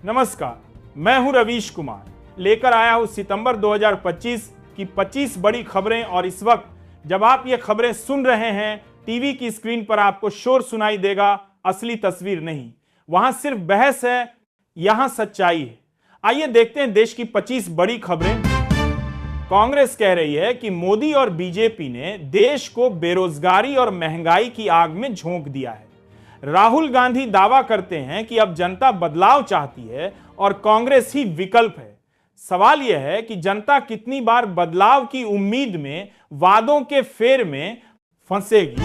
नमस्कार, मैं हूं रवीश कुमार। लेकर आया हूं सितंबर 2025 की 25 बड़ी खबरें। और इस वक्त जब आप ये खबरें सुन रहे हैं, टीवी की स्क्रीन पर आपको शोर सुनाई देगा, असली तस्वीर नहीं। वहां सिर्फ बहस है, यहां सच्चाई है। आइए देखते हैं देश की 25 बड़ी खबरें। कांग्रेस कह रही है कि मोदी और बीजेपी ने देश को बेरोजगारी और महंगाई की आग में झोंक दिया है। राहुल गांधी दावा करते हैं कि अब जनता बदलाव चाहती है और कांग्रेस ही विकल्प है। सवाल यह है कि जनता कितनी बार बदलाव की उम्मीद में वादों के फेर में फंसेगी।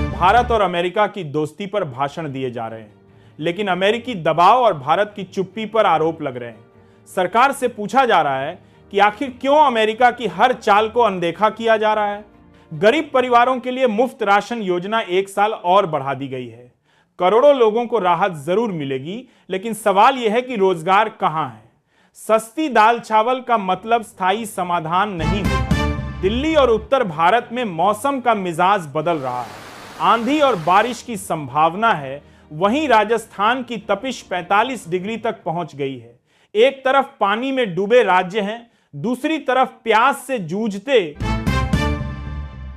भारत और अमेरिका की दोस्ती पर भाषण दिए जा रहे हैं, लेकिन अमेरिकी दबाव और भारत की चुप्पी पर आरोप लग रहे हैं। सरकार से पूछा जा रहा है कि आखिर क्यों अमेरिका की हर चाल को अनदेखा किया जा रहा है। गरीब परिवारों के लिए मुफ्त राशन योजना 1 साल और बढ़ा दी गई है। करोड़ों लोगों को राहत जरूर मिलेगी, लेकिन सवाल यह है कि रोजगार कहां है। सस्ती दाल चावल का मतलब स्थायी समाधान नहीं होता। दिल्ली और उत्तर भारत में मौसम का मिजाज बदल रहा है। आंधी और बारिश की संभावना है। वहीं राजस्थान की तपिश 45 डिग्री तक पहुंच गई है। एक तरफ पानी में डूबे राज्य हैं, दूसरी तरफ प्याज से जूझते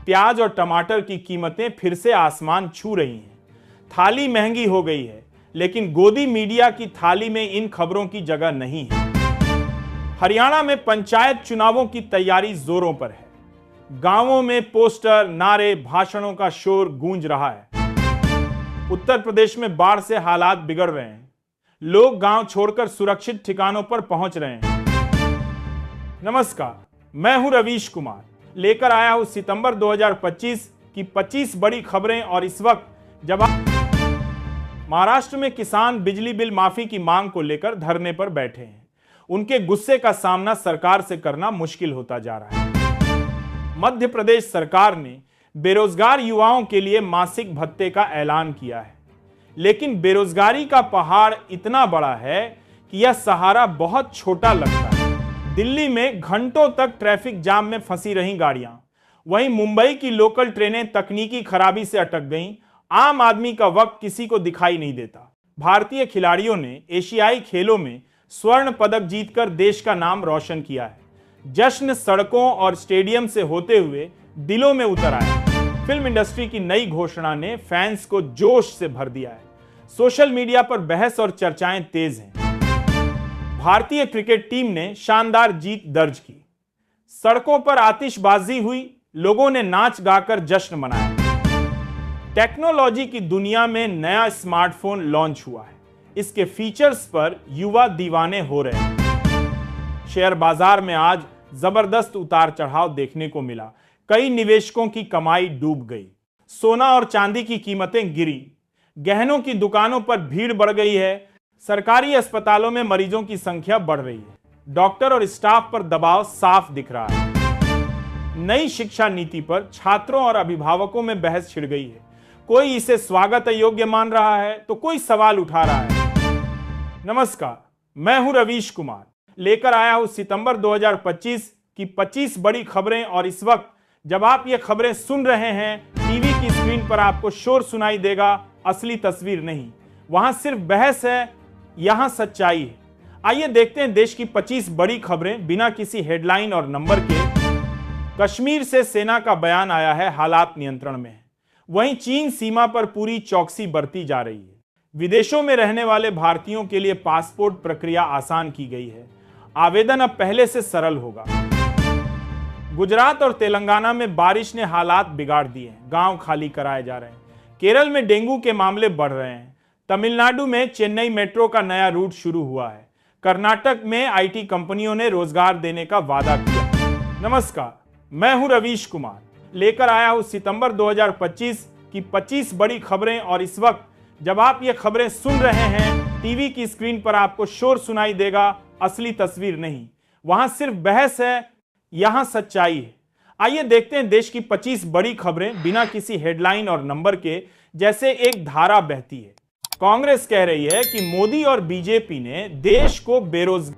प्याज और टमाटर की कीमतें फिर से आसमान छू रही हैं। थाली महंगी हो गई है, लेकिन गोदी मीडिया की थाली में इन खबरों की जगह नहीं है। हरियाणा में पंचायत चुनावों की तैयारी जोरों पर है। गांवों में पोस्टर, नारे, भाषणों का शोर गूंज रहा है। उत्तर प्रदेश में बाढ़ से हालात बिगड़ रहे हैं। लोग गांव छोड़कर सुरक्षित ठिकानों पर पहुंच रहे हैं। नमस्कार, मैं हूं रवीश कुमार। लेकर आया हूं सितंबर 2025 की 25 बड़ी खबरें। और इस वक्त जब महाराष्ट्र में किसान बिजली बिल माफी की मांग को लेकर धरने पर बैठे हैं, उनके गुस्से का सामना सरकार से करना मुश्किल होता जा रहा है। मध्य प्रदेश सरकार ने बेरोजगार युवाओं के लिए मासिक भत्ते का ऐलान किया है, लेकिन बेरोजगारी का पहाड़ इतना बड़ा है कि यह सहारा बहुत छोटा लगता है। दिल्ली में घंटों तक ट्रैफिक जाम में फंसी रहीं गाड़ियां। वहीं मुंबई की लोकल ट्रेनें तकनीकी खराबी से अटक गईं। आम आदमी का वक्त किसी को दिखाई नहीं देता। भारतीय खिलाड़ियों ने एशियाई खेलों में स्वर्ण पदक जीतकर देश का नाम रोशन किया है। जश्न सड़कों और स्टेडियम से होते हुए दिलों में उतर आया। फिल्म इंडस्ट्री की नई घोषणा ने फैंस को जोश से भर दिया है। सोशल मीडिया पर बहस और चर्चाएं तेज हैं। भारतीय क्रिकेट टीम ने शानदार जीत दर्ज की। सड़कों पर आतिशबाजी हुई, लोगों ने नाच गाकर जश्न मनाया। टेक्नोलॉजी की दुनिया में नया स्मार्टफोन लॉन्च हुआ है। इसके फीचर्स पर युवा दीवाने हो रहे हैं। शेयर बाजार में आज जबरदस्त उतार चढ़ाव देखने को मिला। कई निवेशकों की कमाई डूब गई। सोना और चांदी की कीमतें गिरी। गहनों की दुकानों पर भीड़ बढ़ गई है। सरकारी अस्पतालों में मरीजों की संख्या बढ़ रही है। डॉक्टर और स्टाफ पर दबाव साफ दिख रहा है। नई शिक्षा नीति पर छात्रों और अभिभावकों में बहस छिड़ गई है। कोई इसे स्वागत योग्य मान रहा है तो कोई सवाल उठा रहा है। नमस्कार, मैं हूं रवीश कुमार। लेकर आया हूं सितंबर 2025 की 25 बड़ी खबरें। और इस वक्त जब आप ये खबरें सुन रहे हैं, टीवी की स्क्रीन पर आपको शोर सुनाई देगा, असली तस्वीर नहीं। वहां सिर्फ बहस है, यहां सच्चाई है। आइए देखते हैं देश की 25 बड़ी खबरें बिना किसी हेडलाइन और नंबर के। कश्मीर से सेना का बयान आया है, हालात नियंत्रण में है। वहीं चीन सीमा पर पूरी चौकसी बरती जा रही है। विदेशों में रहने वाले भारतीयों के लिए पासपोर्ट प्रक्रिया आसान की गई है। आवेदन अब पहले से सरल होगा। गुजरात और तेलंगाना में बारिश ने हालात बिगाड़ दिए हैं। गांव खाली कराए जा रहे हैं। केरल में डेंगू के मामले बढ़ रहे हैं। तमिलनाडु में चेन्नई मेट्रो का नया रूट शुरू हुआ है। कर्नाटक में आईटी कंपनियों ने रोजगार देने का वादा किया। नमस्कार, मैं हूं रवीश कुमार। लेकर आया हूं सितंबर 2025 की 25 बड़ी खबरें। और इस वक्त जब आप ये खबरें सुन रहे हैं, टीवी की स्क्रीन पर आपको शोर सुनाई देगा, असली तस्वीर नहीं। वहां सिर्फ बहस है, यहां सच्चाई है। आइए देखते हैं देश की 25 बड़ी खबरें बिना किसी हेडलाइन और नंबर के, जैसे एक धारा बहती है। कांग्रेस कह रही है कि मोदी और बीजेपी ने देश को बेरोजगार